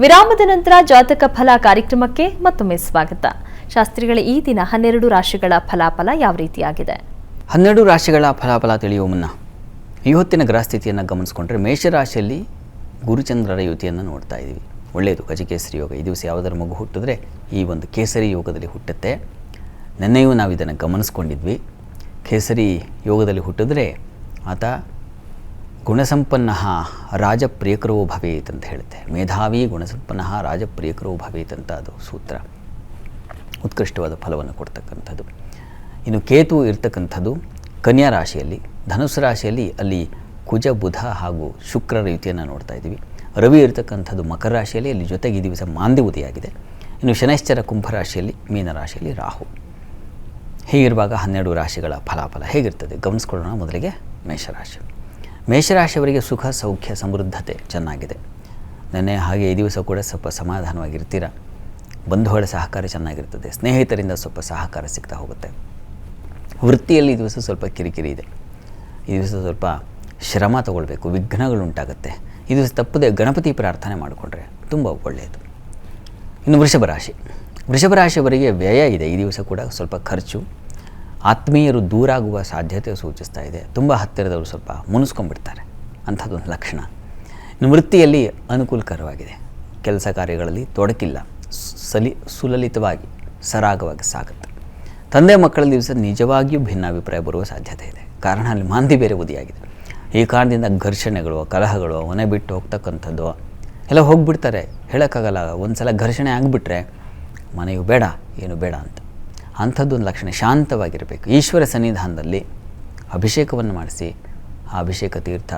ವಿರಾಮದ ನಂತರ ಜಾತಕ ಫಲ ಕಾರ್ಯಕ್ರಮಕ್ಕೆ ಮತ್ತೊಮ್ಮೆ ಸ್ವಾಗತ. ಶಾಸ್ತ್ರಿಗಳ ಈ ದಿನ 12 ರಾಶಿಗಳ ಫಲಾಫಲ ಯಾವ ರೀತಿಯಾಗಿದೆ? 12 ರಾಶಿಗಳ ಫಲಾಫಲ ತಿಳಿಯುವ ಮುನ್ನ ಇವತ್ತಿನ ಗ್ರಹಸ್ಥಿತಿಯನ್ನು ಗಮನಿಸಿಕೊಂಡ್ರೆ ಮೇಷರಾಶಿಯಲ್ಲಿ ಗುರುಚಂದ್ರರ ಯುತಿಯನ್ನು ನೋಡ್ತಾ ಇದ್ದೀವಿ. ಒಳ್ಳೆಯದು, ಗಜಕೇಸರಿ ಯೋಗ. ಈ ದಿವಸ ಯಾವುದರ ಮಗು ಹುಟ್ಟಿದ್ರೆ ಈ ಒಂದು ಕೇಸರಿ ಯೋಗದಲ್ಲಿ ಹುಟ್ಟುತ್ತೆ. ನೆನ್ನೆಯೂ ನಾವು ಇದನ್ನು ಗಮನಿಸ್ಕೊಂಡಿದ್ವಿ. ಕೇಸರಿ ಯೋಗದಲ್ಲಿ ಹುಟ್ಟಿದ್ರೆ ಆತ ಗುಣಸಂಪನ್ನ ರಾಜಪ್ರಿಯಕರೋ ಭವೇತ್ ಅಂತ ಹೇಳುತ್ತೆ. ಮೇಧಾವಿ ಗುಣಸಂಪನ್ನ ರಾಜಪ್ರಿಯಕರೋ ಭವೇತ್ ಅಂತ ಅದು ಸೂತ್ರ. ಉತ್ಕೃಷ್ಟವಾದ ಫಲವನ್ನು ಕೊಡ್ತಕ್ಕಂಥದ್ದು. ಇನ್ನು ಕೇತು ಇರ್ತಕ್ಕಂಥದ್ದು ಕನ್ಯಾ ರಾಶಿಯಲ್ಲಿ, ಧನುಸ್ಸು ರಾಶಿಯಲ್ಲಿ ಅಲ್ಲಿ ಕುಜ ಬುಧ ಹಾಗೂ ಶುಕ್ರರ ಯುತಿಯನ್ನು ನೋಡ್ತಾ ಇದ್ದೀವಿ. ರವಿ ಇರ್ತಕ್ಕಂಥದ್ದು ಮಕರ ರಾಶಿಯಲ್ಲಿ, ಅಲ್ಲಿ ಜೊತೆಗೆ ಈ ದಿವಸ ಮಾಂದ್ಯ ಉದಿಯಾಗಿದೆ. ಇನ್ನು ಶನೈಶ್ಚರ ಕುಂಭರಾಶಿಯಲ್ಲಿ, ಮೀನರಾಶಿಯಲ್ಲಿ ರಾಹು. ಹೀಗಿರುವಾಗ 12 ರಾಶಿಗಳ ಫಲಾಫಲ ಹೇಗಿರ್ತದೆ ಗಮನಿಸ್ಕೊಳ್ಳೋಣ. ಮೊದಲಿಗೆ ಮೇಷರಾಶಿ. ಮೇಷರಾಶಿಯವರಿಗೆ ಸುಖ ಸೌಖ್ಯ ಸಮೃದ್ಧತೆ ಚೆನ್ನಾಗಿದೆ. ನೆನ್ನೆ ಹಾಗೆ ಈ ದಿವಸ ಕೂಡ ಸ್ವಲ್ಪ ಸಮಾಧಾನವಾಗಿರ್ತೀರ. ಬಂಧುಗಳ ಸಹಕಾರ ಚೆನ್ನಾಗಿರ್ತದೆ. ಸ್ನೇಹಿತರಿಂದ ಸ್ವಲ್ಪ ಸಹಕಾರ ಸಿಗ್ತಾ ಹೋಗುತ್ತೆ. ವೃತ್ತಿಯಲ್ಲಿ ಈ ದಿವಸ ಸ್ವಲ್ಪ ಕಿರಿಕಿರಿ ಇದೆ. ಈ ದಿವಸ ಸ್ವಲ್ಪ ಶ್ರಮ ತಗೊಳ್ಬೇಕು, ವಿಘ್ನಗಳುಂಟಾಗುತ್ತೆ. ಈ ದಿವಸ ತಪ್ಪದೆ ಗಣಪತಿ ಪ್ರಾರ್ಥನೆ ಮಾಡಿಕೊಂಡ್ರೆ ತುಂಬ ಒಳ್ಳೆಯದು. ಇನ್ನು ವೃಷಭ ರಾಶಿ. ವೃಷಭ ರಾಶಿಯವರಿಗೆ ವ್ಯಯ ಇದೆ. ಈ ದಿವಸ ಕೂಡ ಸ್ವಲ್ಪ ಖರ್ಚು. ಆತ್ಮೀಯರು ದೂರಾಗುವ ಸಾಧ್ಯತೆ ಸೂಚಿಸ್ತಾ ಇದೆ. ತುಂಬ ಹತ್ತಿರದವರು ಸ್ವಲ್ಪ ಮುನಿಸ್ಕೊಂಡ್ಬಿಡ್ತಾರೆ, ಅಂಥದ್ದೊಂದು ಲಕ್ಷಣ. ಇನ್ನು ವೃತ್ತಿಯಲ್ಲಿ ಅನುಕೂಲಕರವಾಗಿದೆ. ಕೆಲಸ ಕಾರ್ಯಗಳಲ್ಲಿ ತೊಡಕಿಲ್ಲ, ಸುಲಲಿತವಾಗಿ ಸರಾಗವಾಗಿ ಸಾಗುತ್ತೆ. ತಂದೆ ಮಕ್ಕಳ ದಿವಸ ನಿಜವಾಗಿಯೂ ಭಿನ್ನಾಭಿಪ್ರಾಯ ಬರುವ ಸಾಧ್ಯತೆ ಇದೆ. ಕಾರಣ ಅಲ್ಲಿ ಮಾಂದಿ ಬೇರೆ ಉದಿಯಾಗಿದೆ. ಈ ಕಾರಣದಿಂದ ಘರ್ಷಣೆಗಳು, ಕಲಹಗಳು, ಮನೆ ಬಿಟ್ಟು ಹೋಗ್ತಕ್ಕಂಥದ್ದು ಎಲ್ಲ ಹೋಗಿಬಿಡ್ತಾರೆ. ಹೇಳೋಕ್ಕಾಗಲ್ಲ. ಒಂದು ಸಲ ಘರ್ಷಣೆ ಆಗಿಬಿಟ್ರೆ ಮನೆಯು ಬೇಡ, ಏನು ಬೇಡ ಅಂತ. ಅಂಥದ್ದೊಂದು ಲಕ್ಷಣ. ಶಾಂತವಾಗಿರಬೇಕು. ಈಶ್ವರ ಸನ್ನಿಧಾನದಲ್ಲಿ ಅಭಿಷೇಕವನ್ನು ಮಾಡಿಸಿ ಆ ಅಭಿಷೇಕ ತೀರ್ಥ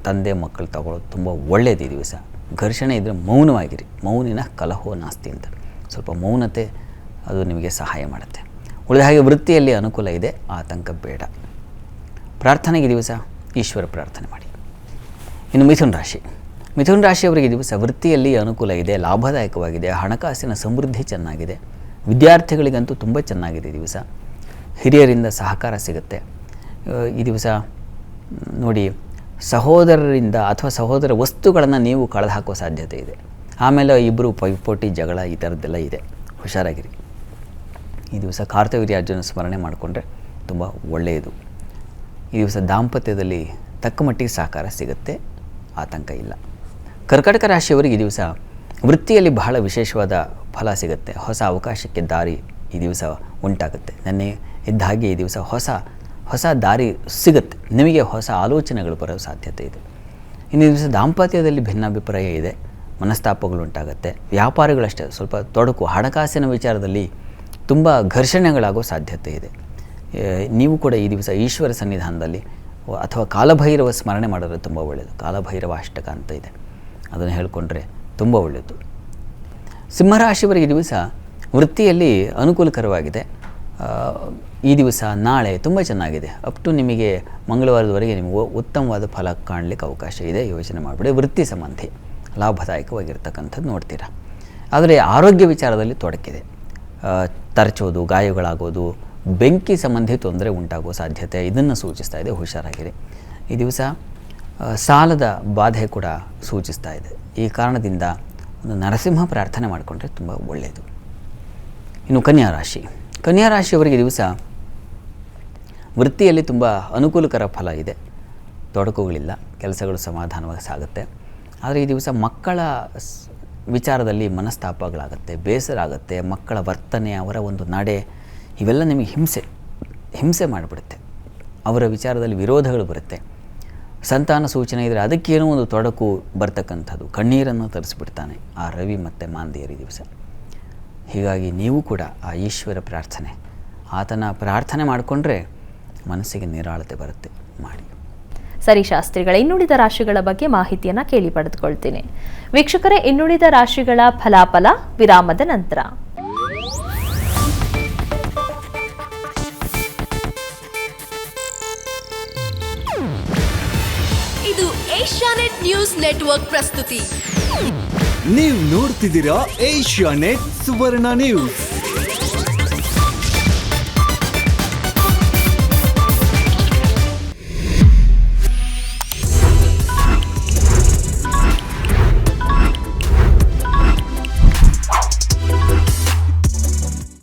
ತಂದೆ ಮಕ್ಕಳು ತಗೊಳ್ಳೋದು ತುಂಬ ಒಳ್ಳೆಯದು. ಈ ದಿವಸ ಘರ್ಷಣೆ ಇದ್ದರೆ ಮೌನವಾಗಿರಿ. ಮೌನಿನ ಕಲಹೋ ನಾಸ್ತಿ ಅಂತ. ಸ್ವಲ್ಪ ಮೌನತೆ ಅದು ನಿಮಗೆ ಸಹಾಯ ಮಾಡುತ್ತೆ. ಉಳಿದ ಹಾಗೆ ವೃತ್ತಿಯಲ್ಲಿ ಅನುಕೂಲ ಇದೆ, ಆತಂಕ ಬೇಡ. ಪ್ರಾರ್ಥನೆಗೆ ದಿವಸ ಈಶ್ವರ ಪ್ರಾರ್ಥನೆ ಮಾಡಿ. ಇನ್ನು ಮಿಥುನ್ ರಾಶಿ. ಮಿಥುನ್ ರಾಶಿಯವರಿಗೆ ದಿವಸ ವೃತ್ತಿಯಲ್ಲಿ ಅನುಕೂಲ ಇದೆ, ಲಾಭದಾಯಕವಾಗಿದೆ. ಹಣಕಾಸಿನ ಸಮೃದ್ಧಿ ಚೆನ್ನಾಗಿದೆ. ವಿದ್ಯಾರ್ಥಿಗಳಿಗಂತೂ ತುಂಬ ಚೆನ್ನಾಗಿದೆ. ಈ ದಿವಸ ಹಿರಿಯರಿಂದ ಸಹಕಾರ ಸಿಗುತ್ತೆ. ಈ ದಿವಸ ನೋಡಿ, ಸಹೋದರರಿಂದ ಅಥವಾ ಸಹೋದರ ವಸ್ತುಗಳನ್ನು ನೀವು ಕಳೆದು ಹಾಕೋ ಸಾಧ್ಯತೆ ಇದೆ. ಆಮೇಲೆ ಇಬ್ಬರು ಪೈಪೋಟಿ, ಜಗಳ ಈ ಥರದ್ದೆಲ್ಲ ಇದೆ. ಹುಷಾರಾಗಿರಿ. ಈ ದಿವಸ ಕಾರ್ತವೀರ್ಯಾರ್ಜುನ ಸ್ಮರಣೆ ಮಾಡಿಕೊಂಡ್ರೆ ತುಂಬ ಒಳ್ಳೆಯದು. ಈ ದಿವಸ ದಾಂಪತ್ಯದಲ್ಲಿ ತಕ್ಕ ಮಟ್ಟಿಗೆ ಸಹಕಾರ ಸಿಗುತ್ತೆ, ಆತಂಕ ಇಲ್ಲ. ಕರ್ಕಾಟಕ ರಾಶಿಯವರಿಗೆ ಈ ದಿವಸ ವೃತ್ತಿಯಲ್ಲಿ ಬಹಳ ವಿಶೇಷವಾದ ಫಲ ಸಿಗುತ್ತೆ. ಹೊಸ ಅವಕಾಶಕ್ಕೆ ದಾರಿ ಈ ದಿವಸ ಉಂಟಾಗುತ್ತೆ. ನೆನ್ನೆ ಇದ್ದ ಹಾಗೆ ಈ ದಿವಸ ಹೊಸ ದಾರಿ ಸಿಗುತ್ತೆ. ನಿಮಗೆ ಹೊಸ ಆಲೋಚನೆಗಳು ಬರೋ ಸಾಧ್ಯತೆ ಇದೆ. ಇನ್ನು ಈ ದಿವಸ ದಾಂಪತ್ಯದಲ್ಲಿ ಭಿನ್ನಾಭಿಪ್ರಾಯ ಇದೆ, ಮನಸ್ತಾಪಗಳುಂಟಾಗುತ್ತೆ. ವ್ಯಾಪಾರಿಗಳಷ್ಟೇ ಸ್ವಲ್ಪ ತೊಡಕು. ಹಣಕಾಸಿನ ವಿಚಾರದಲ್ಲಿ ತುಂಬ ಘರ್ಷಣೆಗಳಾಗೋ ಸಾಧ್ಯತೆ ಇದೆ. ನೀವು ಕೂಡ ಈ ದಿವಸ ಈಶ್ವರ ಸನ್ನಿಧಾನದಲ್ಲಿ ಅಥವಾ ಕಾಲಭೈರವ ಸ್ಮರಣೆ ಮಾಡಿದ್ರೆ ತುಂಬ ಒಳ್ಳೆಯದು. ಕಾಲಭೈರವ ಅಷ್ಟಕ ಅಂತ ಇದೆ, ಅದನ್ನು ಹೇಳಿಕೊಂಡ್ರೆ ತುಂಬ ಒಳ್ಳೆಯದು. ಸಿಂಹರಾಶಿಯವರಿಗೆ ಈ ದಿವಸ ವೃತ್ತಿಯಲ್ಲಿ ಅನುಕೂಲಕರವಾಗಿದೆ. ಈ ದಿವಸ ನಾಳೆ ತುಂಬ ಚೆನ್ನಾಗಿದೆ. ಅಪ್ ಟು ನಿಮಗೆ ಮಂಗಳವಾರದವರೆಗೆ ನಿಮಗೆ ಉತ್ತಮವಾದ ಫಲ ಕಾಣಲಿಕ್ಕೆ ಅವಕಾಶ ಇದೆ. ಯೋಚನೆ ಮಾಡಿಬಿಡಿ. ವೃತ್ತಿ ಸಂಬಂಧಿ ಲಾಭದಾಯಕವಾಗಿರ್ತಕ್ಕಂಥದ್ದು ನೋಡ್ತೀರಾ. ಆದರೆ ಆರೋಗ್ಯ ವಿಚಾರದಲ್ಲಿ ತೊಡಕಿದೆ. ತರಚೋದು, ಗಾಯಗಳಾಗೋದು, ಬೆಂಕಿ ಸಂಬಂಧಿ ತೊಂದರೆ ಉಂಟಾಗುವ ಸಾಧ್ಯತೆ ಇದನ್ನು ಸೂಚಿಸ್ತಾ ಇದೆ. ಹುಷಾರಾಗಿರಿ. ಈ ದಿವಸ ಸಾಲದ ಬಾಧೆ ಕೂಡ ಸೂಚಿಸ್ತಾ ಇದೆ. ಈ ಕಾರಣದಿಂದ ಒಂದು ನರಸಿಂಹ ಪ್ರಾರ್ಥನೆ ಮಾಡಿಕೊಂಡ್ರೆ ತುಂಬ ಒಳ್ಳೆಯದು. ಇನ್ನು ಕನ್ಯಾ ರಾಶಿ. ಕನ್ಯಾ ರಾಶಿಯವರಿಗೆ ದಿವಸ ವೃತ್ತಿಯಲ್ಲಿ ತುಂಬ ಅನುಕೂಲಕರ ಫಲ ಇದೆ. ತೊಡಕುಗಳಿಲ್ಲ, ಕೆಲಸಗಳು ಸಮಾಧಾನವಾಗಿ ಸಾಗುತ್ತೆ. ಆದರೆ ಈ ದಿವಸ ಮಕ್ಕಳ ವಿಚಾರದಲ್ಲಿ ಮನಸ್ತಾಪಗಳಾಗುತ್ತೆ, ಬೇಸರ ಆಗುತ್ತೆ. ಮಕ್ಕಳ ವರ್ತನೆ, ಅವರ ಒಂದು ನಡೆ ಇವೆಲ್ಲ ನಿಮಗೆ ಹಿಂಸೆ ಮಾಡಿಬಿಡುತ್ತೆ. ಅವರ ವಿಚಾರದಲ್ಲಿ ವಿರೋಧಗಳು ಬರುತ್ತೆ. ಸಂತಾನ ಸೂಚನೆ ಇದ್ದರೆ ಅದಕ್ಕೇನೋ ಒಂದು ತೊಡಕು ಬರ್ತಕ್ಕಂಥದ್ದು. ಕಣ್ಣೀರನ್ನು ತರಿಸ್ಬಿಡ್ತಾನೆ ಆ ರವಿ ಮತ್ತು ಮಾಂದಿಯರಿ ದಿವಸ. ಹೀಗಾಗಿ ನೀವು ಕೂಡ ಆ ಈಶ್ವರ ಪ್ರಾರ್ಥನೆ, ಆತನ ಪ್ರಾರ್ಥನೆ ಮಾಡಿಕೊಂಡ್ರೆ ಮನಸ್ಸಿಗೆ ನಿರಾಳತೆ ಬರುತ್ತೆ. ಮಾಡಿ. ಸರಿ ಶಾಸ್ತ್ರಿಗಳ, ಇನ್ನುಳಿದ ರಾಶಿಗಳ ಬಗ್ಗೆ ಮಾಹಿತಿಯನ್ನು ಕೇಳಿ ಪಡೆದುಕೊಳ್ತೀನಿ. ವೀಕ್ಷಕರೇ, ಇನ್ನುಳಿದ ರಾಶಿಗಳ ಫಲಾಫಲ ವಿರಾಮದ ನಂತರ. ಇದು ಏಷ್ಯಾನೆಟ್ ನ್ಯೂಸ್ ನೆಟ್ವರ್ಕ್ ಪ್ರಸ್ತುತಿ. ನೀವು ನೋಡ್ತಿದ್ದೀರಾ ಏಷ್ಯಾನೆಟ್ ಸುವರ್ಣ ನ್ಯೂಸ್.